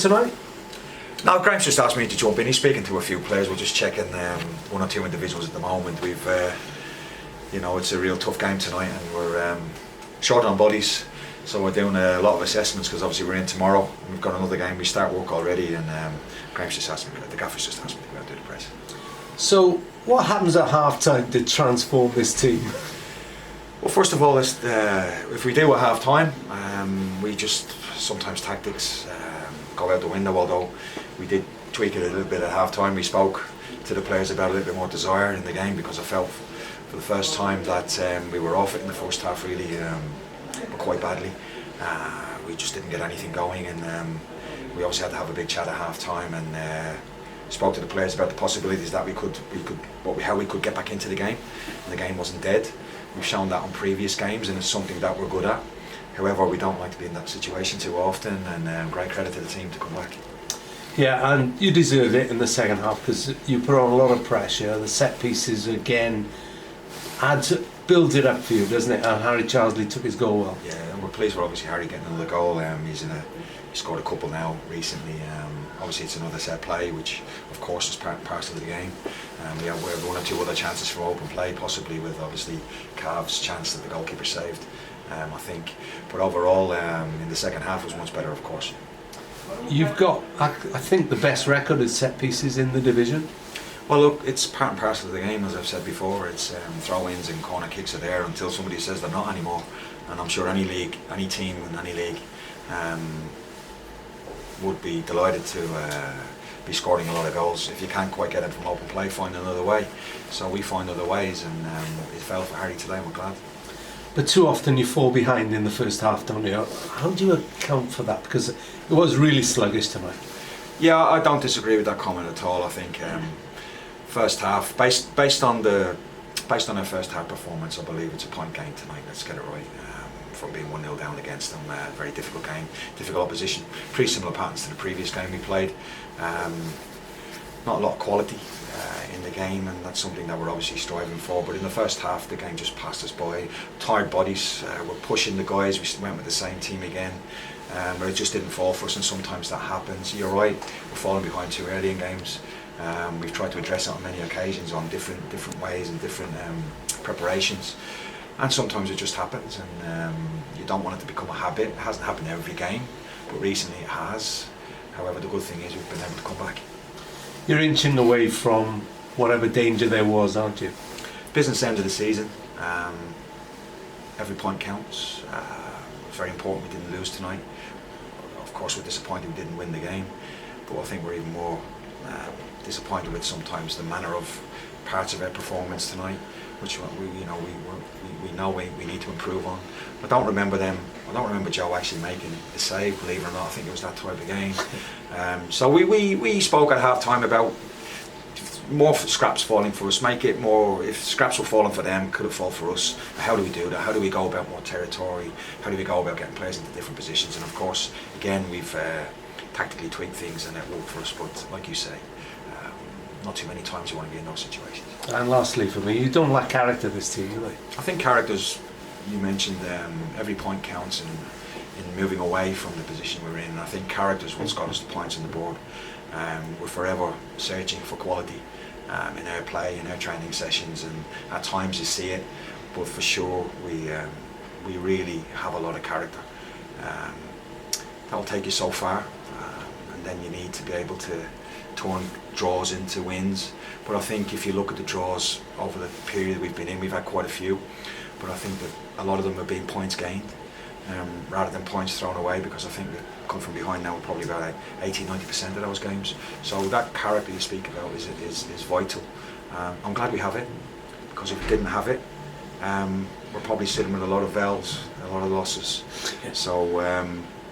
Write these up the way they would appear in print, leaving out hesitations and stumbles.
tonight? No, Graham's just asked me to jump in. He's speaking to a few players. We're just checking one or two individuals at the moment. We've, it's a real tough game tonight, and we're short on bodies, so we're doing a lot of assessments because obviously we're in tomorrow. We've got another game. We start work already, and Graham's just asked me. The Gaffer's just asked me to go out to the press. So, what happens at half-time to transform this team? Well, first of all, if we do at half-time, we just sometimes tactics go out the window. Although we did tweak it a little bit at half-time. We spoke to the players about a little bit more desire in the game because I felt for the first time that we were off it in the first half really, but quite badly. We just didn't get anything going, and we obviously had to have a big chat at half-time and spoke to the players about the possibilities that how we could get back into the game. And the game wasn't dead. We've shown that on previous games, and it's something that we're good at. However, we don't like to be in that situation too often, and great credit to the team to come back. Yeah, and you deserved it in the second half because you put on a lot of pressure. The set pieces again builds it up for you, doesn't it? And Harry Charlesley took his goal well. Yeah, and we're pleased with obviously Harry getting another goal. He scored a couple now recently. Obviously it's another set play, which of course is part and parcel of the game. We have one or two other chances from open play, possibly with obviously Cav's chance that the goalkeeper saved, I think. But overall, in the second half was much better, of course. You've got, I think, the best record at set pieces in the division. Well, look, it's part and parcel of the game, as I've said before. It's throw-ins and corner kicks are there until somebody says they're not anymore. And I'm sure any league, any team in any league would be delighted to be scoring a lot of goals. If you can't quite get it from open play, find another way. So we find other ways, and it fell for Harry today, and we're glad. But too often you fall behind in the first half, don't you? How do you account for that? Because it was really sluggish tonight. Yeah, I don't disagree with that comment at all. I think first half, based on our first half performance, I believe it's a point game tonight. Let's get it right. From being 1-0 down against them, very difficult game, difficult opposition. Pretty similar patterns to the previous game we played. Not a lot of quality in the game, and that's something that we're obviously striving for. But in the first half, the game just passed us by. Tired bodies, we're pushing the guys. We went with the same team again, but it just didn't fall for us. And sometimes that happens. You're right. We're falling behind too early in games. We've tried to address it on many occasions on different ways and different preparations. And sometimes it just happens, and you don't want it to become a habit. It hasn't happened every game, but recently it has. However, the good thing is we've been able to come back. You're inching away from whatever danger there was, aren't you? Business end of the season. Every point counts. It's very important we didn't lose tonight. Of course, we're disappointed we didn't win the game, but I think we're even more disappointed with sometimes the manner of parts of our performance tonight, which we know we need to improve on. I don't remember Joe actually making the save, believe it or not. I think it was that type of game. So we spoke at half time about more scraps falling for us, make it more, if scraps were falling for them, could it fall for us? How do we do that? How do we go about more territory? How do we go about getting players into different positions? And of course, again, we've tactically tweaked things and it worked for us, but like you say, not too many times you want to be in those situations. And lastly for me, you don't lack character this team, do they? I think characters, you mentioned every point counts in moving away from the position we're in. I think characters what's got us the points on the board. We're forever searching for quality in our play, in our training sessions, and at times you see it, but for sure we really have a lot of character. That'll take you so far, and then you need to be able to turn draws into wins. But I think if you look at the draws over the period we've been in, we've had quite a few, but I think that a lot of them have been points gained rather than points thrown away, because I think we've come from behind now probably about 80-90% of those games. So that character you speak about is vital. I'm glad we have it, because if we didn't have it, we're probably sitting with a lot of V's, a lot of losses. So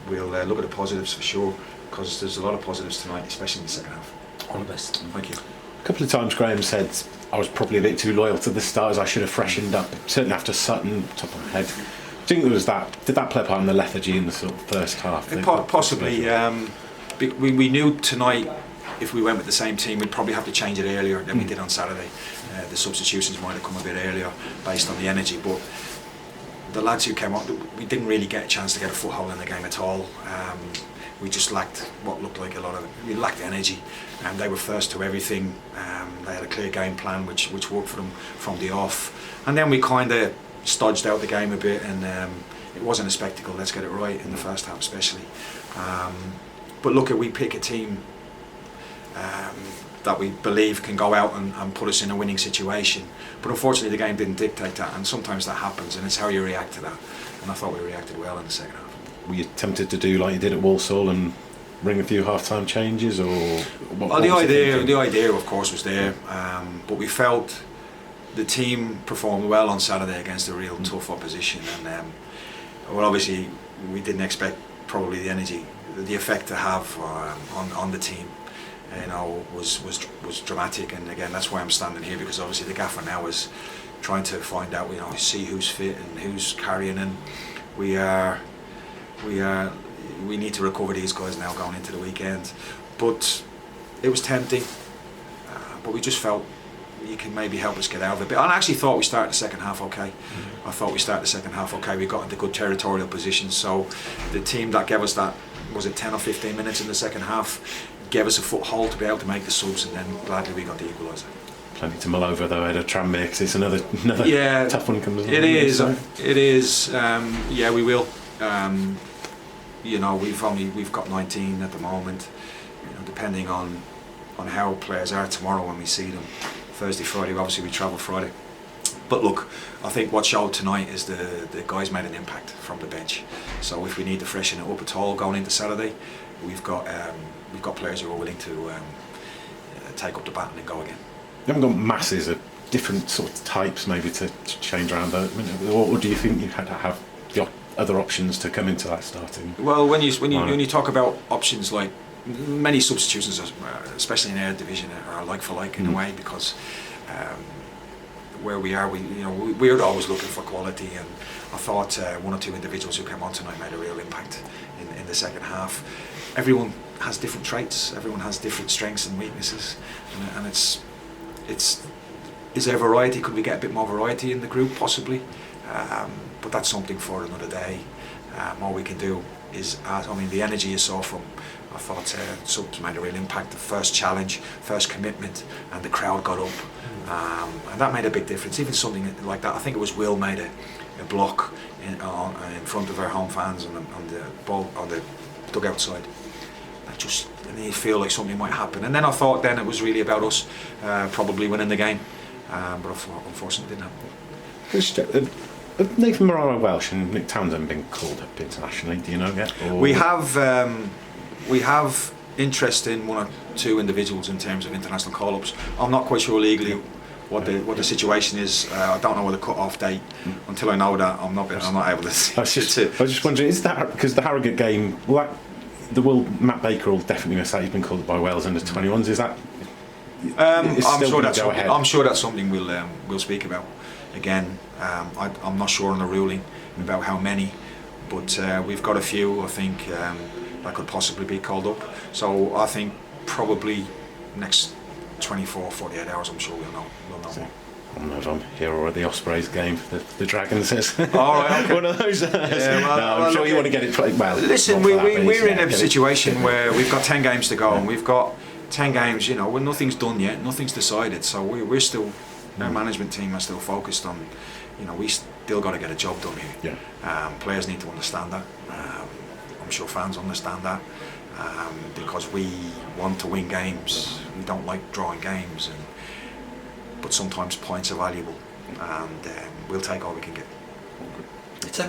we'll look at the positives for sure, because there's a lot of positives tonight, especially in the second half. All the best. Thank you. A couple of times Graham said I was probably a bit too loyal to the starters, I should have freshened up, certainly after Sutton, top of my head. Do you think there was that, did that play a part in the lethargy in the sort of first half? Possibly. We knew tonight if we went with the same team we'd probably have to change it earlier than we did on Saturday. The substitutions might have come a bit earlier based on the energy, but the lads who came on, we didn't really get a chance to get a foothold in the game at all. we just lacked what looked like we lacked energy, and they were first to everything. They had a clear game plan which worked for them from the off, and then we kind of stodged out the game a bit, and it wasn't a spectacle, let's get it right, in the first half especially. But look, we pick a team that we believe can go out and put us in a winning situation, but unfortunately the game didn't dictate that, and sometimes that happens, and it's how you react to that, and I thought we reacted well in the second half. Were you tempted to do like you did at Walsall and ring a few half-time changes, or well, the idea of course was there, but we felt the team performed well on Saturday against a real tough opposition, and well, obviously we didn't expect probably the energy, the effect to have on the team, you know, was dramatic. And again, that's why I'm standing here, because obviously the Gaffer now is trying to find out, you know, see who's fit and who's carrying, and we need to recover these guys now going into the weekend. But it was tempting, but we just felt you can maybe help us get out of it. But I actually thought we started the second half okay. We got into good territorial positions, so the team that gave us that, was it 10 or 15 minutes in the second half, gave us a foothold to be able to make the subs, and then gladly we got the equaliser. Plenty to mull over though ahead of Tranmere, because it's another tough one comes along. It is. Yeah, we will. You know, we've got 19 at the moment. You know, depending on how players are tomorrow when we see them, Thursday, Friday. Obviously, we travel Friday. But look, I think what showed tonight is the guys made an impact from the bench. So if we need to freshen it up at all going into Saturday, we've got players who are willing to take up the baton and go again. You haven't got masses of different sort of types maybe to change around, or do you think you had to have the other options to come into that starting? Well, when you talk about options, like many substitutions, especially in our division, are like for like in a way, because where we are, we're always looking for quality, and I thought one or two individuals who came on tonight made a real impact in the second half. Everyone has different traits, everyone has different strengths and weaknesses, and is there variety? Could we get a bit more variety in the group? Possibly, but that's something for another day. All we can do is, the energy you saw from, I thought subs made a real impact. The first challenge, first commitment, and the crowd got up, and that made a big difference. Even something like that, I think it was Will made a block in front of our home fans on the dugout side. And you feel like something might happen. And then I thought then it was really about us probably winning the game, but unfortunately it didn't happen. Have Nathan Morano-Welsh and Nick Townsend been called up internationally? Do you know yet? Or? We have interest in one or two individuals in terms of international call-ups. I'm not quite sure legally what the situation is. I don't know what the cut-off date. Until I know that, I'm not able to. I was just wondering, is that because the Harrogate game? Matt Baker will definitely miss that. He's been called up by Wales under 21s. Is that? I'm sure that's something we'll speak about. Again, I'm not sure on the ruling about how many, but we've got a few, I think, that could possibly be called up. So I think probably next 24, 48 hours, I'm sure we'll know more. I don't know if I'm here or at the Ospreys game, the Dragons. All right, okay. One of those. I'm sure you want to get it played well. Listen, we're in a situation where we've got 10 games to go, and we've got 10 games, when nothing's done yet, nothing's decided, so we're still, our management team are still focused on, we still got to get a job done here. Yeah. Players need to understand that. I'm sure fans understand that, because we want to win games. We don't like drawing games, but sometimes points are valuable, and we'll take all we can get. It's okay.